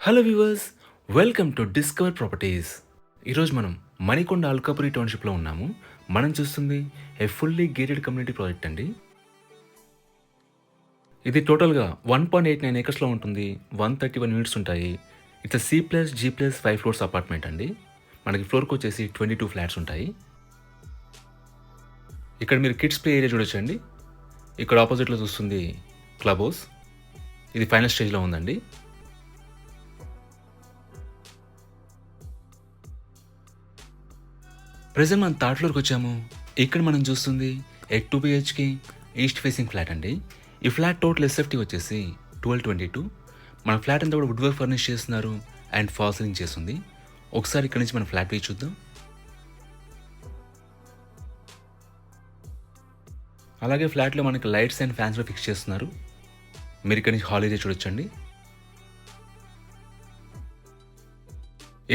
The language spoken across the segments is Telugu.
Hello viewers, welcome to discover properties. ఈరోజు మనం మణికొండ అల్కాపురి టౌన్షిప్లో ఉన్నాము. మనం చూస్తుంది ఏ ఫుల్లీ గేటెడ్ కమ్యూనిటీ ప్రాజెక్ట్ అండి. ఇది టోటల్గా 1.89 ఏకర్స్లో ఉంటుంది. 131 యూనిట్స్ ఉంటాయి. ఇట్స్ C+G+5 ఫ్లోర్స్ అపార్ట్మెంట్ అండి. మనకి ఫ్లోర్కి వచ్చేసి 22 ఫ్లాట్స్ ఉంటాయి. ఇక్కడ మీరు కిడ్స్ ప్లే ఏరియా చూడొచ్చండి. ఇక్కడ ఆపోజిట్లో చూస్తుంది క్లబ్ హౌస్. ఇది ఫైనల్ స్టేజ్లో ఉందండి. ప్రెజెంట్ మనం థర్డ్ ఫ్లోర్కి వచ్చాము. ఇక్కడ మనం చూస్తుంది 2 BHK ఈస్ట్ ఫేసింగ్ ఫ్లాట్ అండి. ఈ ఫ్లాట్ టోటల్ ఎస్ఎఫ్టీ వచ్చేసి 1222. మన ఫ్లాట్ అంతా కూడా వుడ్ వర్క్ ఫర్నిష్ చేస్తున్నారు అండ్ ఫాల్ సీలింగ్ చేస్తుంది. ఒకసారి ఇక్కడ నుంచి మన ఫ్లాట్ వ్యూ చూద్దాం. అలాగే ఫ్లాట్లో మనకి లైట్స్ అండ్ ఫ్యాన్స్ కూడా ఫిక్స్ చేస్తున్నారు. మీరు ఇక్కడ నుంచి హాల్ ఏరియా చూడొచ్చండి.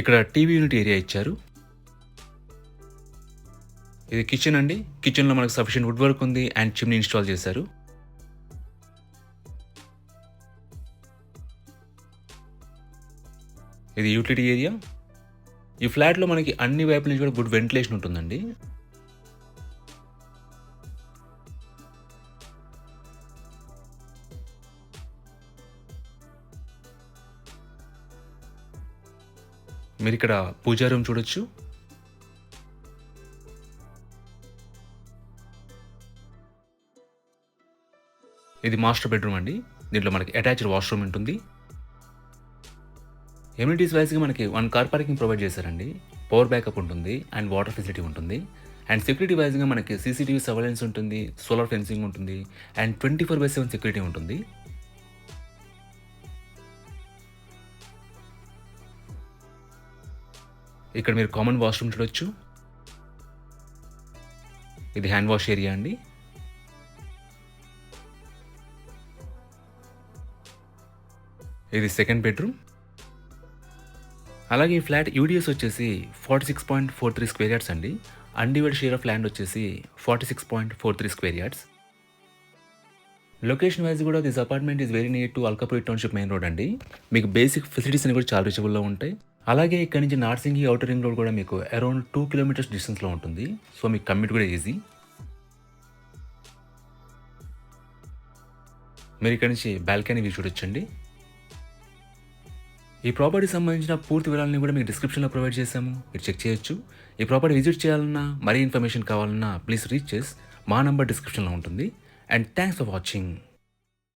ఇక్కడ టీవీ యూనిట్ ఏరియా ఇచ్చారు. ఇది కిచెన్ అండి. కిచెన్లో మనకు సఫిషియెంట్ వుడ్ వర్క్ ఉంది అండ్ చిమ్నీ ఇన్స్టాల్ చేశారు. ఇది యూటిలిటీ ఏరియా. ఈ ఫ్లాట్లో మనకి అన్ని వైపుల నుంచి కూడా గుడ్ వెంటిలేషన్ ఉంటుందండి. మీరు ఇక్కడ పూజా రూమ్ చూడొచ్చు. ఇది మాస్టర్ బెడ్రూమ్ అండి. దీంట్లో మనకి అటాచ్డ్ వాష్రూమ్ ఉంటుంది. ఎమ్యూనిటీస్ వైజ్గా మనకి 1 కార్ పార్కింగ్ ప్రొవైడ్ చేశారండి. పవర్ బ్యాకప్ ఉంటుంది అండ్ వాటర్ ఫెసిలిటీ ఉంటుంది. అండ్ సెక్యూరిటీ వైజ్గా మనకి CCTV సర్వేలెన్స్ ఉంటుంది, సోలార్ ఫెన్సింగ్ ఉంటుంది అండ్ 24/7 సెక్యూరిటీ ఉంటుంది. ఇక్కడ మీరు కామన్ వాష్రూమ్ చూడొచ్చు. ఇది హ్యాండ్ వాష్ ఏరియా అండి. ఇది సెకండ్ బెడ్రూమ్. అలాగే ఈ ఫ్లాట్ యూడిఎస్ వచ్చేసి 46.43 స్క్వేర్ యార్డ్స్ అండి. అన్డివైడ్ షేర్ ఆఫ్ ల్యాండ్ వచ్చేసి 46.43 స్క్వేర్ యార్డ్స్. లొకేషన్ వైజ్ కూడా this apartment is very near to Alkapuri township main road అండి. మీకు బేసిక్ ఫెసిలిటీస్ అని కూడా చాలా రీచబుల్లో ఉంటాయి. అలాగే ఇక్కడ నుంచి నార్సింగి ఔటర్ రింగ్ రోడ్ కూడా మీకు అరౌండ్ 2 కిలోమీటర్స్ డిస్టెన్స్లో ఉంటుంది. సో మీకు కమ్యూట్ కూడా ఈజీ. మీరు ఇక్కడ నుంచి బాల్కనీ వ్యూ చూడొచ్చండి. ఈ ప్రాపర్టీకి సంబంధించిన పూర్తి వివరాలని కూడా మీకు డిస్క్రిప్షన్లో ప్రొవైడ్ చేశాము. మీరు చెక్ చేయొచ్చు. ఈ ప్రాపర్టీ విజిట్ చేయాలన్నా, మరీ ఇన్ఫర్మేషన్ కావాలన్నా ప్లీజ్ రీచ్ చేసి మా నంబర్ డిస్క్రిప్షన్లో ఉంటుంది. And thanks for watching.